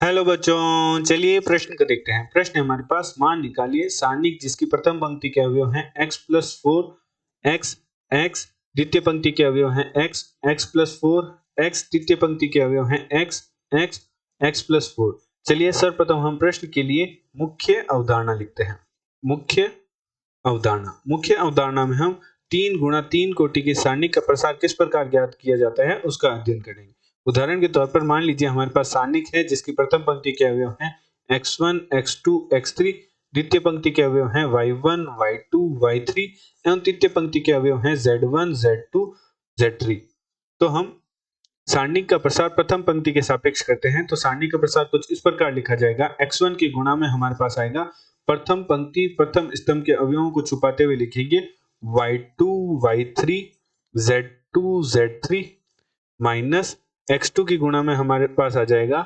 Hello बच्चों, चलिए प्रश्न को देखते हैं। प्रश्न है हमारे पास, मान निकालिए सारणिक जिसकी प्रथम पंक्ति के अवयव हैं x प्लस 4 x x, द्वितीय पंक्ति के अवयव हैं x x प्लस 4 x, तृतीय पंक्ति के अवयव हैं x x x प्लस 4। चलिए सर्वप्रथम हम प्रश्न के लिए मुख्य अवधारणा लिखते हैं। मुख्य अवधारणा में हम 3 गुणा 3 कोटि की सारणिक का प्रसार किस प्रकार ज्ञात किया जाता है उसका अध्ययन करेंगे। उदाहरण के तौर पर मान लीजिए हमारे पास सारणिक है जिसकी प्रथम पंक्ति के अवयव हैं x1 x2 x3, द्वितीय पंक्ति के अवयव हैं y1 y2 y3 एवं तृतीय पंक्ति के अवयव हैं z1 z2 z3। तो हम सारणिक का प्रसार प्रथम पंक्ति के सापेक्ष करते हैं। तो सारणिक का प्रसार कुछ इस प्रकार लिखा जाएगा। x1 के गुणा में हमारे पास आएगा प्रथम पंक्ति प्रथम स्तंभ के अवयवों को छुपाते हुए लिखेंगे y2 y3 z2 z3 minus x2 की गुणा में हमारे पास आ जाएगा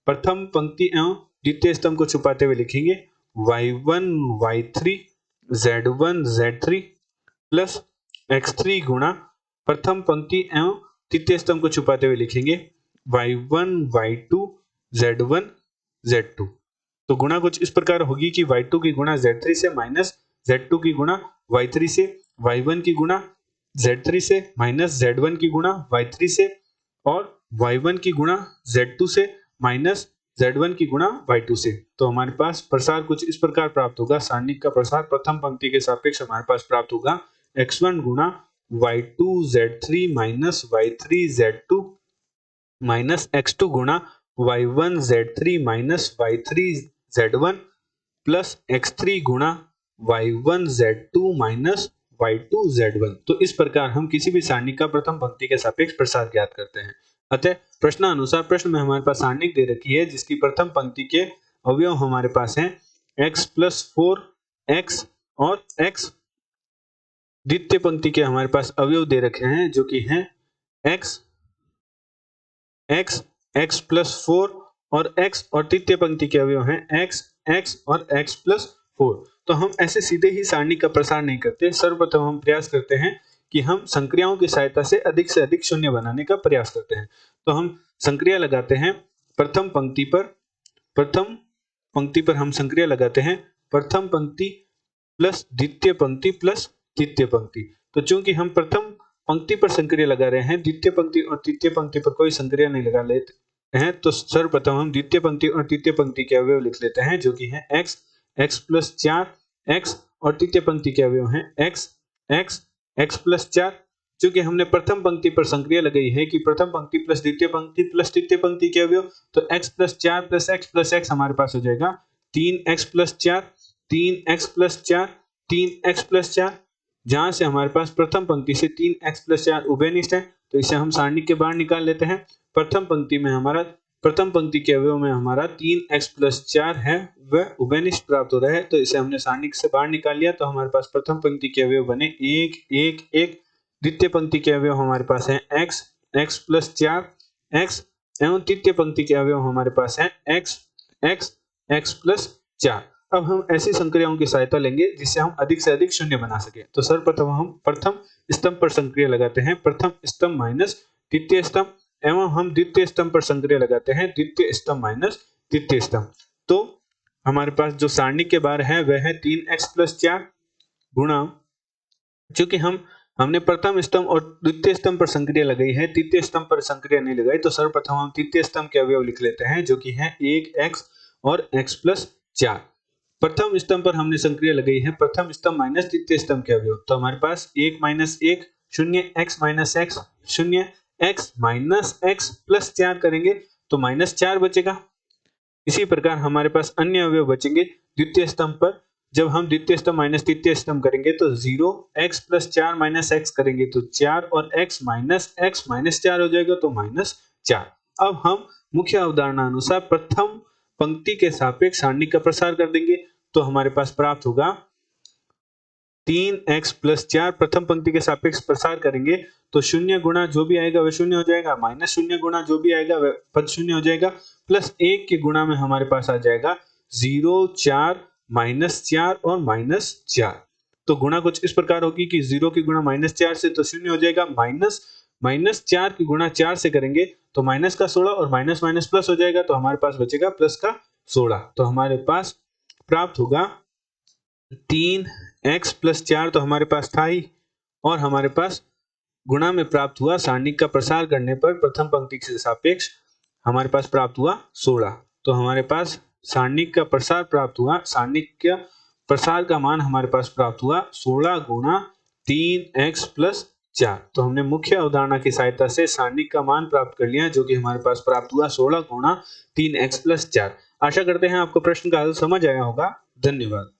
प्रथम पंक्ति एवं द्वितीय स्तंभ को छुपाते हुए लिखेंगे y1 y3 z1 z3 plus x3 गुणा प्रथम पंक्ति एवं तृतीय स्तंभ को छुपाते हुए लिखेंगे y1 y2 z1 z2। तो गुणा कुछ इस प्रकार होगी कि y2 की गुणा z3 से माइनस z2 की गुणा y3 से, y1 की गुणा z3 से माइनस z1 की गुणा y3 से और y1 की गुणा z2 से माइनस z1 की गुणा y2 से। तो हमारे पास प्रसार कुछ इस प्रकार प्राप्त होगा। सारणिक का प्रसार प्रथम पंक्ति के सापेक्ष हमारे पास प्राप्त होगा x1 गुणा y2 z3 minus y3 z2 minus x2 गुणा y1 z3 minus y3 z1 plus x3 गुणा y1 z2 minus y2 z1। तो इस प्रकार हम किसी भी सारणिक का प्रथम पंक्ति के सापेक्ष प्रसार ज्ञात करते हैं। अतः प्रश्नानुसार प्रश्न में हमारे पास सारणिक दे रखी है जिसकी प्रथम पंक्ति के अवयव हमारे पास हैं x प्लस 4x और x, द्वितीय पंक्ति के हमारे पास अवयव दे रखे हैं जो कि हैं x x x प्लस 4 और x, और तृतीय पंक्ति के अवयव हैं x x और x प्लस 4। तो हम ऐसे सीधे ही सारणी का प्रसार नहीं करते। सर्वप्रथम हम प्रयास करते हैं कि हम संक्रियाओं की सहायता से अधिक शून्य बनाने का प्रयास करते हैं। तो हम संक्रिया लगाते हैं प्रथम पंक्ति पर हम संक्रिया लगाते हैं प्रथम पंक्ति प्लस द्वितीय पंक्ति प्लस तृतीय पंक्ति। तो चूंकि हम प्रथम पंक्ति पर संक्रिया लगा रहे हैं, द्वितीय पंक्ति और तृतीय पंक्ति पर कोई संक्रिया नहीं लगा लेते हैं, तो सर्वप्रथम हम द्वितीय पंक्ति और तृतीय पंक्ति के अवयव लिख लेते हैं जो कि है x x प्लस 4 x, और तृतीय पंक्ति के अवयव हैं x x x प्लस 4। चूंकि हमने प्रथम पंक्ति पर संक्रिया लगाई है कि प्रथम पंक्ति प्लस द्वितीय पंक्ति प्लस तृतीय पंक्ति के अवयव, तो x प्लस 4 प्लस x हमारे पास हो जाएगा 3x plus 4 3x plus 4 3x plus 4। जहां से हमारे पास प्रथम पंक्ति से 3x प्लस 4 उभयनिष्ठ है, तो इसे हम सारणी के बाहर निकाल लेते हैं। प्रथम पंक्ति के अवयव में हमारा 3x प्लस 4 है, वह उभयनिष्ठ प्राप्त हो रहा है, तो इसे हमने सारणी से बाहर निकाल लिया। तो हमारे पास प्रथम पंक्ति के अवयव बने 1 1 1, द्वितीय पंक्ति के अवयव हमारे पास है x x प्लस 4 x, एवं तृतीय पंक्ति के अवयव हमारे पास है x x x प्लस 4। अब हम ऐसी संक्रियाओं की सहायता लेंगे जिससे हम अधिक से अधिक शून्य बना सके। तो सर्वप्रथम हम प्रथम स्तंभ पर संक्रिया लगाते हैं प्रथम स्तंभ माइनस द्वितीय स्तंभ, एवं हम द्वितीय स्तंभ पर संक्रिया लगाते हैं द्वितीय स्तंभ माइनस तृतीय स्तंभ। तो हमारे पास जो सारणी के बाहर है वह है 3x प्लस 4 गुणा, चूंकि हमने प्रथम स्तंभ और द्वितीय स्तंभ पर संक्रिया लगाई है, तृतीय स्तंभ पर संक्रिया नहीं लगाई, तो सर्वप्रथम हम तृतीय स्तंभ के अवयव लिख लेते हैं जो कि है 1x और x प्लस 4। प्रथम स्तंभ पर हमने संक्रिया लगाई है प्रथम स्तंभ माइनस तृतीय स्तंभ के अवयव, तो हमारे पास 1 minus 1 0 x minus x 0 x minus x plus 4 करेंगे तो माइनस 4 बचेगा। इसी प्रकार हमारे पास अन्य अवयव बचेंगे द्वितीय स्तंभ पर। जब हम द्वितीय स्तंभ माइनस तृतीय स्तंभ करेंगे तो 0 x प्लस 4 माइनस x करेंगे तो 4, और x माइनस 4 हो जाएगा तो माइनस 4। अब हम मुख्य अवधारणा अनुसार प्रथम पंक्ति के सापेक्ष सारणी का प्रसार कर देंगे, तो हमारे पास प्राप्त होगा 3x प्लस 4। प्रथम पंक्ति के सापेक्ष प्रसार करेंगे तो शून्य गुणा जो भी आएगा वह शून्य हो जाएगा, माइनस शून्य गुणा जो भी आएगा वह पद शून्य हो जाएगा, प्लस 1 के गुणा में हमारे पास आ जाएगा 0 4 माइनस 4 और माइनस 4। तो गुणा कुछ इस प्रकार होगी कि 0 की गुणा माइनस 4 से तो शून्य हो जाएगा, माइनस -4 की गुणा 4 से करेंगे तो माइनस का 16 और माइनस माइनस प्लस हो जाएगा, तो हमारे पास बचेगा प्लस का 16। तो हमारे पास प्राप्त होगा 3x + 4 तो हमारे पास था ही, और हमारे पास गुणा में प्राप्त हुआ सारणिक का प्रसार करने पर प्रथम पंक्ति के सापेक्ष हमारे पास प्राप्त हुआ 16। तो हमारे पास सारणिक का प्रसार प्राप्त हुआ, सारणिक का प्रसार का मान हमारे पास प्राप्त हुआ 16 गुणा 3x + 4। तो हमने मुख्य अवधारणा की सहायता से सारणिक का मान प्राप्त कर लिया, जो कि हमारे पास प्राप्त हुआ 16 गुणा 3x + 4। आशा करते हैं आपको प्रश्न का हल समझ आया होगा। धन्यवाद।